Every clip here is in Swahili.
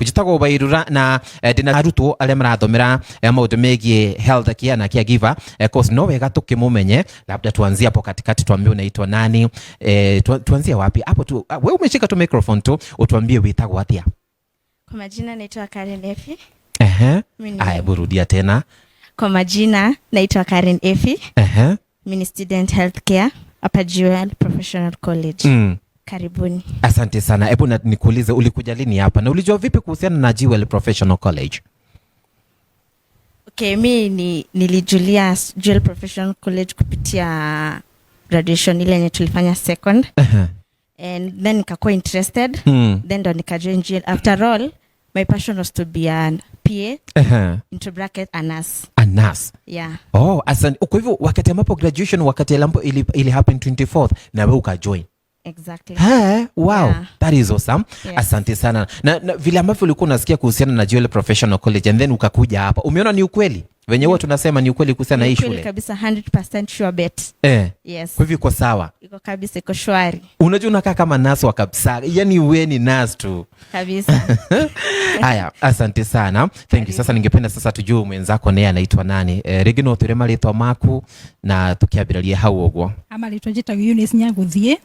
jitagwo Bairura na ndina arutwo aria marathomera maundu megie health care na caregiver course no wega tukimumenye labda tuanzie hapo katikati tuambie unaitwa nani tuanzie wapi hapo tu wewe umeshika tu microphone tu utuambie witagwo atia. Kwa majina naitwa Karen Efi. Aya burudia tena. Kwa majina naitwa Karen Efi. Mini student healthcare hapa Jewel Professional College. Karibuni. Asante sana. Hebu nikuulize ulikuja lini hapa na ulijua vipi kuhusiana na Jewel Professional College? Okay, mimi nilijulia Jewel Professional College kupitia graduation ile yenye tulifanya second. And then nikakuwa interested. Then ndo nikajoin Jewel. After all, my passion was to be an PA, into bracket a nurse. A nurse? Yeah. Oh, asante. Kwa hivyo wakati ambapo graduation wakati ambapo ili happen 24th na wewe ukajoin. Exactly. Wow, yeah. That is awesome. Yes. Asante sana. Na vile ambavyo ulikuwa unasikia kuhusiana na Jewel Professional College and then ukakuja hapa. Umeona ni ukweli? Venye huwa tunasema ni ukweli kuhusiana na hii shule. Ni kabisa 100% sure bet. Yes. Kwa hivyo iko sawa. Iko kabisa, iko shwari. Unajua unakaa kama nurse wa kabisa. Yaani wewe ni nurse tu. Kabisa. Haya, asante sana. Thank you. Sasa ningependa sasa tujue mwenzako naye anaitwa nani? Regino turema litwa maku na tukiambiralia hau ogwo. Ama litwa jita Eunice Nyaguthie.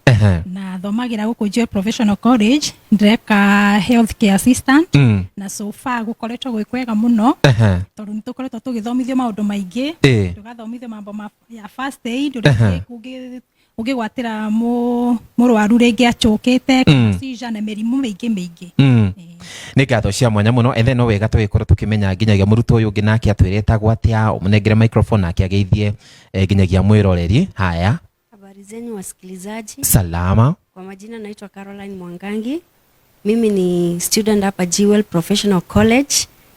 Na thomagira guku Jewel Professional College ndreka healthcare assistant. Na so far gukoretwo gwikwega muno. Tondu nitukoretwo tugithomithio maundu maingi. Tugathomithio mambo ya first aid ugigwatira murwaru ringi acukite procedure na mirimu mingi. Ni ngatho cia mwanya muno and then no wega tugikora tukimenya nginyagia murutwo uyu ngi nake atwireta gwatia umunengere microphone nake ageithie nginyagia mwiroreri. Haya, habari zenu wasikilizaji? Salama. Kwa majina naitwa Caroline Mwangangi. Mimi ni student hapa Jewel Professional College.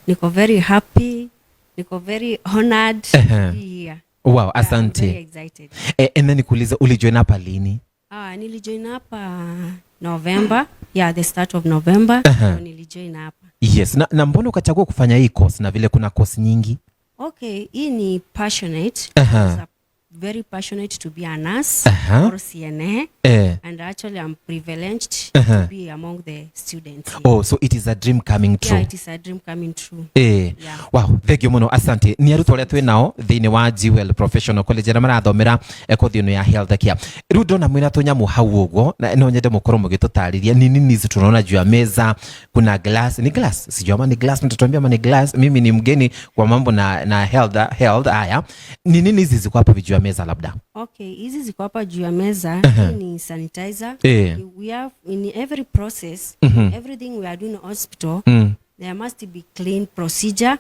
Niko very happy, niko very honored here. Wow, asante. I'm very excited. And then nikuuliza ulijoin hapa lini? Nilijoin hapa November. Yeah, the start of November. Nilijoin hapa. Yes, na mbona ukachagua kufanya hii course na vile kuna course nyingi? Okay, hii ni passionate. Very passionate to be a nurse or CNA, and actually I'm privileged to be among the students here. Oh, so it is a dream coming true. Yeah, it is a dream coming true. Yeah. Wow, thank you muno, asante. Ni arutwo aria twi nao thiini wa Jewel Professional College na marathomera kothi ino ya health care. Riu ndona mwina tunyamu hau uguo na no nyende mukorwo mugitutariria ni nini hizi tunaona juu ya meza. Kuna glass, ni glass, sijui ama ni glass, mtatuambia ama ni glass. Mimi ni mgeni kwa mambo na health. Haya, ni nini hizi ziko hapa juu ya meza labda? Okay, hizi ziko hapa juu ya meza. Ni sanitizer. We have in every process, everything we are doing in hospital, there must be clean procedure,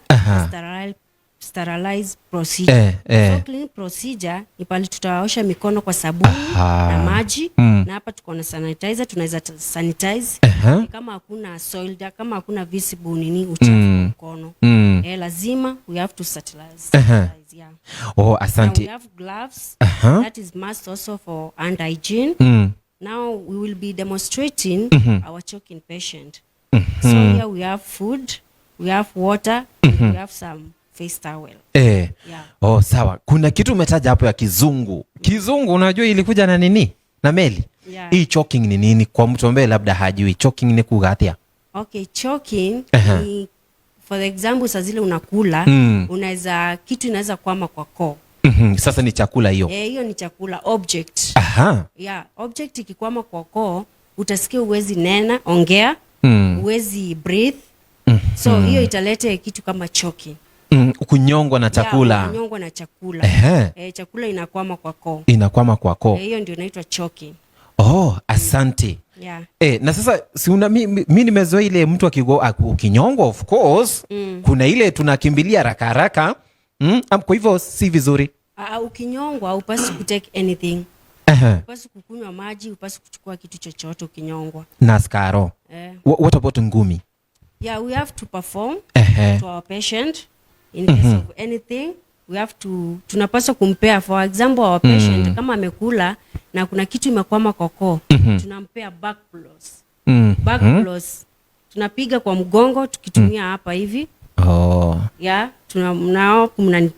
sterilized procedure. So clean procedure ni pale tutaosha mikono kwa sabuni na maji, na hapa tuko na sanitizer, tunaweza sanitize. Kama hakuna soil, kama hakuna visible nini uchafu mkono, lazima we have to sterilize. Yeah. Oh, asante. Now we have gloves. That is must also for hand hygiene. Now we will be demonstrating our choking patient. So here we have food, we have water, and we have some face towel. Yeah. Oh, sawa. Kuna kitu umetaja hapo ya kizungu. Kizungu unajua ilikuja na nini? Na meli. Hii choking ni nini? Kwa mtu ambaye labda hajui choking ni kugatia. Okay, choking ni for example saa zile unakula, unaweza kitu inaweza kwama kwa koo. Sasa ni chakula hiyo. Hiyo ni chakula object. Yeah, object ikikwama kwa koo, utasikia uwezi nena, ongea, uwezi breathe. So hiyo italete kitu kama choking. Kunyongwa na chakula. Yeah, kunyongwa na chakula. Chakula inakwama kwa koo. Inakwama kwa koo. Hiyo ndio inaitwa choking. Oh, asante. Yeah. Na sasa si una mimi nimezoea ile mtu ukinyongwa of course, kuna ile tunakimbilia haraka. Kwa hivyo si vizuri. Ukinyongwa upasi kutake anything. Upasi kukunywa maji, upasi kuchukua kitu chochote ukinyongwa. Naskaro. What about ngumi? Yeah, we have to perform to our patient in case of anything. We have to tunapaswa kumpea, for example our patient kama amekula na kuna kitu imekwama kwa koo, tunampea back blows. Back blows tunapiga kwa mgongo tukitumia hapa hivi. Yeah, tunamnao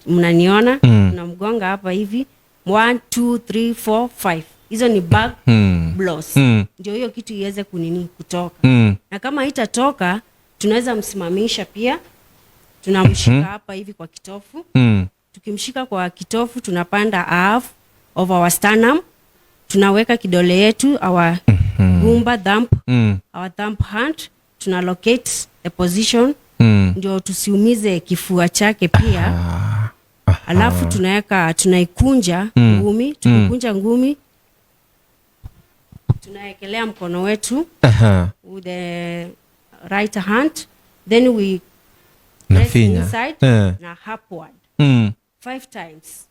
mnaniona, tunamgonga hapa hivi 1 2 3 4 5. Hizo ni back blows. Ndio hiyo kitu iweze kunini kutoka. Na kama haitatoka tunaweza msimamisha pia, tunamshika hapa hivi kwa kitofu. Tukimshika kwa kitofu tunapanda half of our sternum, tunaweka kidole yetu our gumba thumb, our thumb hand, tuna locate the position ndio tusiumize kifua chake pia. Alafu tunaikunja ngumi, tukikunja ngumi tunaekelea mkono wetu with the right hand, then we press inside na upward 5 times.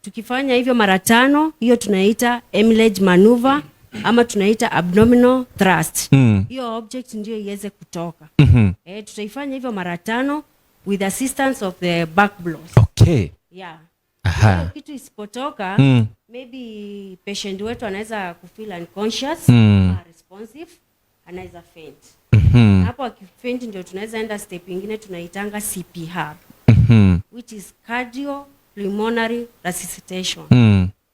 Tukifanya hivyo mara 5, hiyo tunaita Emilage maneuver ama tunaita abdominal thrust. Hiyo object ndio iweze kutoka. Tutaifanya hivyo mara 5 with assistance of the back blows. Okay. Yeah. Kitu isipotoka, maybe patient wetu anaweza kufeel unconscious, responsive, anaweza faint. Hapo akifaint ndio tunaweza enda step nyingine tunaitanga CPR, which is cardio pulmonary resuscitation.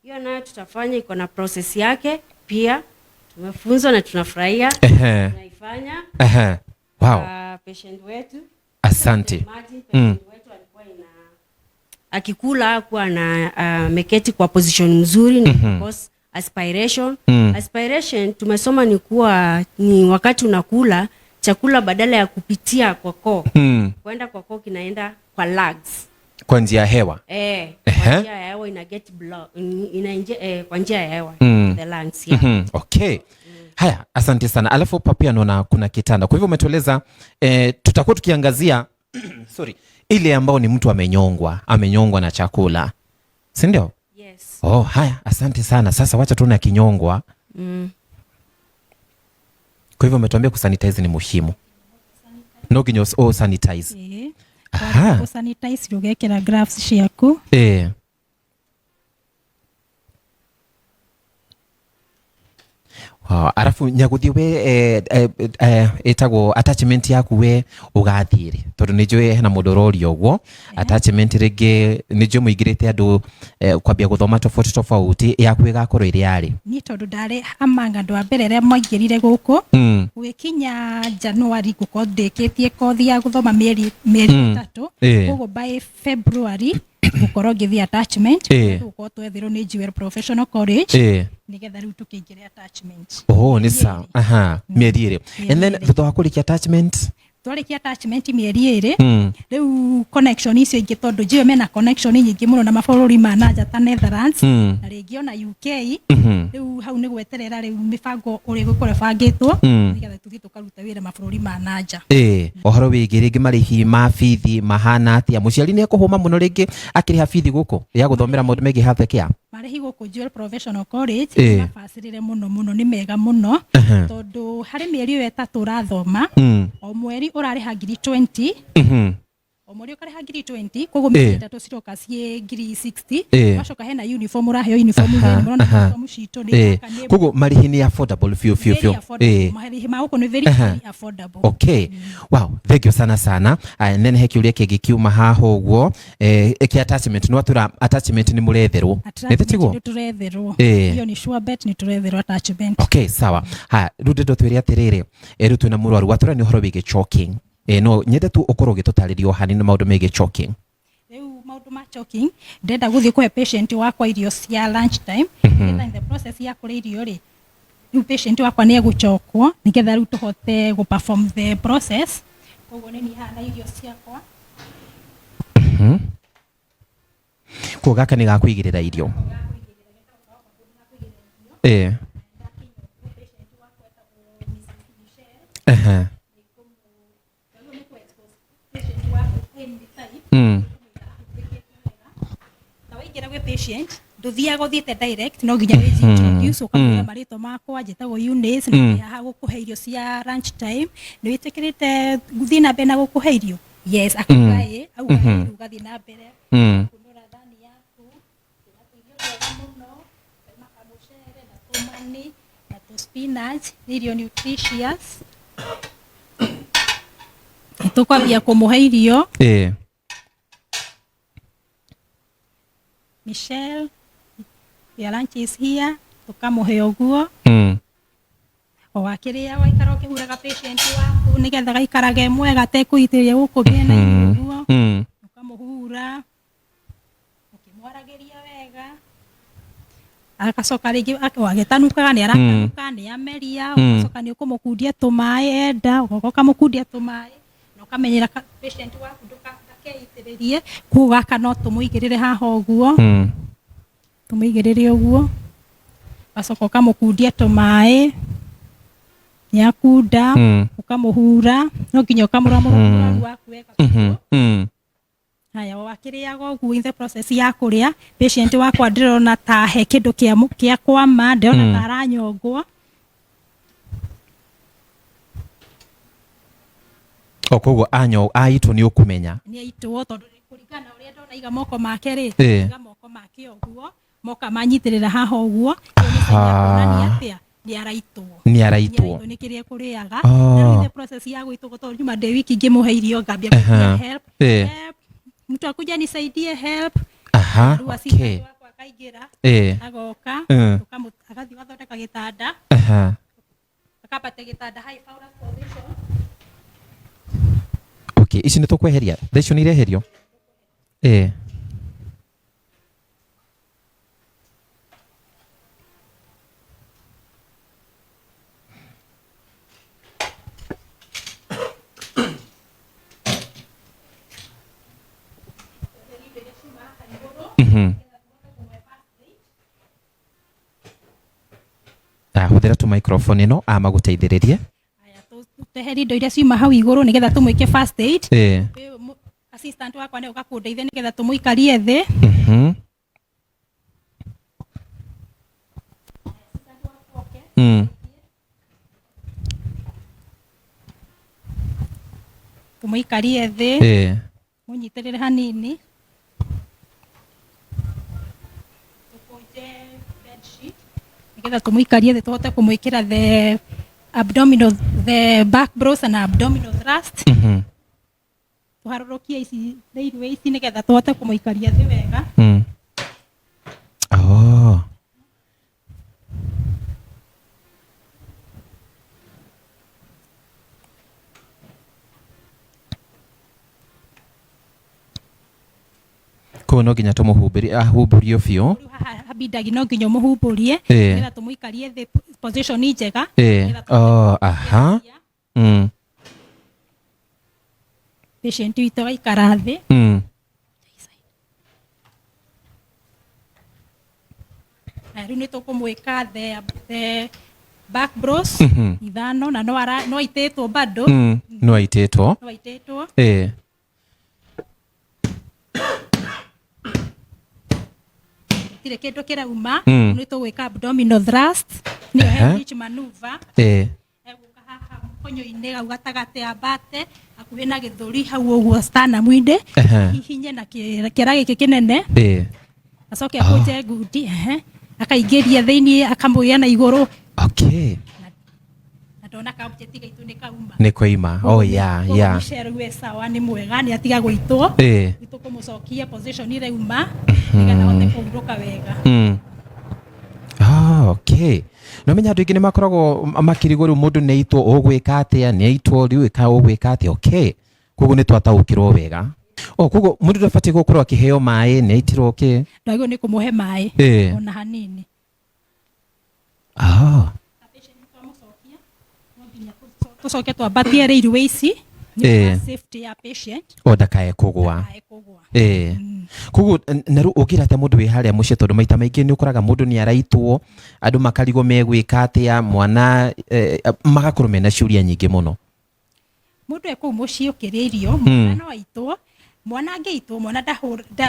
Hiyo nayo tutafanya, iko na process yake pia, tumefunzwa na tunafurahia tunaifanya. Wow. Patient wetu, asante. Patient wetu alikuwa akikula kuwa na meketi kwa position mzuri, ni because aspiration. Aspiration tumesoma ni wakati unakula chakula badala ya kupitia kwa koo kwenda kwa koo, kinaenda kwa lungs kwa njia ya hewa. Kwa njia ya hewa ina get blood, inaingia kwa njia ya hewa the lungs. Okay. Haya, asante sana. Alafu pia naona kuna kitanda. Kwa hivyo umetueleza tutakuwa tukiangazia sorry, ile ambao ni mtu amenyongwa na chakula, si ndio? Yes. Haya, asante sana. Sasa wacha tuone akinyongwa. Kwa hivyo umetuambia kusanitize ni muhimu. No ginyos sanitize. Kwa sanitize ugekera gloves ciaku. Arafu nyaguthi we etagwo attachment yaku we ugathire tondu nijwe na mudorori ogwo attachment rege nijwe muigirite andu kwambia guthoma tofauti yaku igakorwo iri ari ni tondu ndari amanga ndo ambere re moigirire guku gwikinya January guko ndikitie kothi ya guthoma mieri 3 kogo by February gukorwo ngithi attachment guko twethirwo ni Jewel Professional College nigetha riu tukiingiria attachment. Ni sawa. Mieri iri. And then thutha wa kurikia attachment twarikia attachment mieri iri riu connection icio ingi tondu Jewel mena connection nyingi muno na mabururi ma nanja ta Netherlands na ringi ona UK. Riu hau ni gweterera riu mibango uri gukore bangitwo nigetha tuthi tukaruta wira mabururi ma nanja. Ohoro wigi ringi marihi ma fithi mahana atia muciari ni akuhuma muno ringi akiriha fithi guku ya guthomera maundu megi health care marihi guku Jewel Professional College mafacirire muno ni mega muno tondu hari mieri 3 urathoma o mweri urariha ngiri 20 o mweri ukariha ngiri 20 koguo mieri 3 ciroka cie ngiri 60 wacoka hena uniform uraheo uniform ngeni muno na uniform cito ni koguo marihi ni affordable few marihi ma guku ni very affordable. Okay. Wow, thank you sana. Nene hekiuria kingi kiuma haho guo eki attachment no atura attachment ni muretherwo nitetigo turetherwo hiyo ni sure bet ni turetherwo attachment. Okay, sawa. Rude ndo twiri atiriri riu twina murwaru watura ni horo wige choking no nyende tu ukorwo gitutaririo hani na maundu mege choking. Riu maundu ma choking ndenda guthie kuhe patient wakwa irio cia lunch time in the process ya kuri irio ri riu patient wakwa ni eguchokwo nigetha riu tuhote gu perform the process koguo ni hana irio ciakwa ko gaka ni gakuigirira irio tawaingira gwe patient nduthiaga uthiite direct no nginya introduce ukamwira marito makwa njitagwo Eunice na haha gukuhe irio cia lunch time ni witikirite guthii na mbere na gukuhe irio. Yes, akagai au ugathii na mbere kunura thani yaku irio wega muno makamuchere na tumani na spinach irio nutritious tukwambia kumuhe irio. Michelle, your lunch is here. Tukamuhe oguo. o wakiria waikara ukihuraga patient waku nigetha gaikarage mwega tekuitiria guku biena iguo ukamuhura ukimwaragiria wega akacoka ringi agitanukaga ni aratanuka ni ameria ugacoka ni ukumukundia tumai enda ugoka mukundia tumai no kamenyera patient waku ndukakeitiririe kuga kana tumuigirire haha uguo tumuigirire uguo gacoka ukamukundia tumai nyakunda ukamuhura no nginya ukamuramura waku wega haya wakiriaga uguo in the process ya kuria patient wakwa ndirona ta he kindu kia kwama ndirona ta aranyongwo koguo aitwo ni ukumenya ni aitwo tondu kuringana uria ndona iga moko make ri iga moko make uguo moka manyitirira haha uguo ni sanya atia ni araitwo ni kiria kuriaga na in the process ya gwitwo tondu nyuma de wiki ngimuhe irio ngambia help mtu akuja nisaidie help okay wako akaigira agoka akathi gathondeka gitanda akapate gitanda high power position okay ici ni tukweheria thesho ni ireherio huthira tu microphone ino amaguteithiririe aya tuheri ndo iria ciuma hau iguru nigetha tumwike first aid assistant wakwa ne ugakundeithia nigetha tumuikarie thi tumuikarie thi munyitirire hanini nigetha tumuikarie thi tuhote kumwikira the back brace and abdominal thrust tuharurukie ici thĩinĩ ici nigetha tuhote kumuikaria thi wega ko no nginya tumuhumburie biũ habindagi no nginya muhumburie nigetha tumuikarie thi position njega patient witũ gaikara thi rĩu nĩ tũkũmwĩka the back brace ithano na no aitĩtwo bado no aitĩtwo tire kindu kirauma ni tugwika abdominal thrust ni Henrich maneuver eguka haha konyo-ini gau gatagate abate akuhi na githuri hau uguo sternum-ini hihinye na kiara giki kinene acoke akunje ngundi akaingĩria thĩinĩ akamuoya na igũrũ ndona ka object gaitu ni kauma ni koima share we sawa ni mwega ni atiga gwitwo gitu kumucokia position ile uma nigetha hote kuhuruka wega okay no menya andu ingi ni makoragwo makirigo riu mundu ni aitwo ugwika atia ni aitwo riu ka ugwika atia okay koguo ni twataukirwo wega koguo mundu ndabati gukorwo akiheo mai ni aitirwo ki ndagwo ni kumuhe mai ona hanini tucoke twambatie railway ici safety ya patient ndakae kugwa koguo na riu ugira ate mundu wi haria mucie tondu maita maingi ni ukoraga mundu ni araitwo andu makarigo megwika atia mwana magakorwo mena ciuria nyingi muno mundu eko mucie ukiria irio mwana no aitwo mwana angiitwo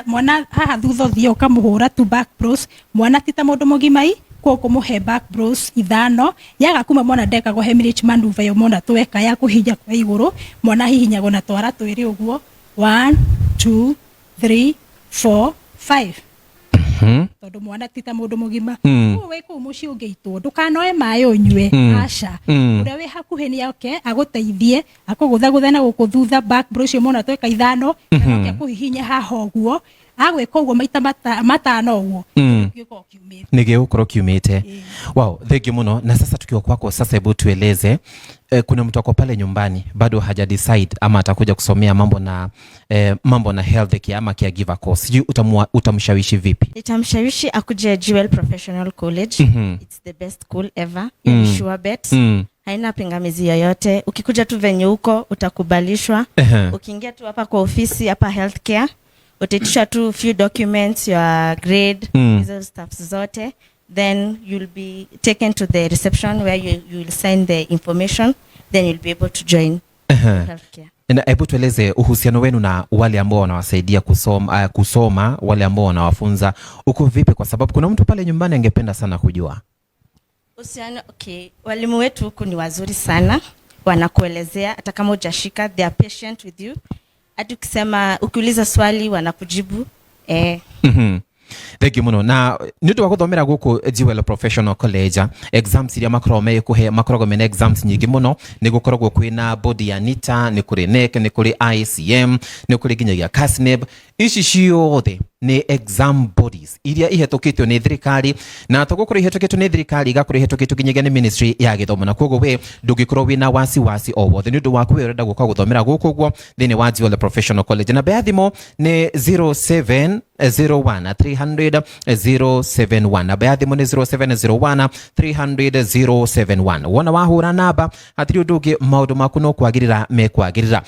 mwana haha thutha thio ukamuhura tu back brace mwana tita mundu mugimai kwa kumuhe back brace ithano yaga kuma mwana ndekagwo Henrich maneuver yo mwana tweka ya kuhinya kwa iguru mwana hihinyagwo na twara twiri uguo 1 2 3 4 5 tondu mwana tita mundu mugima we ku muci ungiitwo ndukanoe mai unywe aca uria wi hakuhi ni oke aguteithie akuguthagutha na gukuthutha back brace yo mwana tweka ithano na kuhihinya haha uguo agwika uguo maita matano uguo nigeukorwo kiumite. Wow, thank you muno. Na sasa tukiwa kwako sasa, hebu tueleze kuna mtu ako pale nyumbani bado haja decide ama atakuja kusomea mambo na health care ama caregiver course. Sijui utamshawishi vipi? Nitamshawishi akuje Jewel Professional College. It's the best school ever. Sure bet. Haina pingamizi yoyote. Ukikuja tu venye huko utakubalishwa. Ukiingia tu hapa kwa ofisi hapa healthcare, utaitisha tu few documents, your grade, hizo stuffs zote. Then you'll be taken to the reception where you will sign the information. Then you'll be able to join healthcare. Na hebu tueleze uhusiano wenu na wale ambao wanawasaidia kusoma, wale ambao wanawafunza uko vipi, kwa sababu kuna mtu pale nyumbani angependa sana kujua. Uhusiano, okay, walimu wetu huku ni wazuri sana. Wanakuelezea hata kama hujashika, they are patient with you. Hadi ukisema ukiuliza swali wanakujibu. Thank you muno. Na nitu wakuthomera guku Jewel Professional College, exams iria makrome kuhe makorogo mena exams nyingi muno. Ni gukoragwo kwina body ya NITA, ni kuri NEC, ni kuri ICM, ni kuri ginyagia KASNEB. Ici ciothe ni exam bodies iria ihetũkĩtio nĩ thirikari, na tũgũkorwo ihetũkĩtio nĩ thirikari igakorwo ihetũkĩtio nginyagia nĩ ministry ya gĩthomo. Na koguo we ndũngĩkorwo wĩna wasiwasi o wothe nĩ ũndũ waku we ũrenda gũka gũthomera gũkũ ũguo thĩinĩ wa Jewel Professional College. Na namba ya thimũ nĩ 0701 300 071. Namba ya thimũ nĩ 0701 300 071. Wona wahũra namba hatirĩ ũndũ ũngĩ, maũndũ maku no kwagĩrĩra mekwagĩrĩra.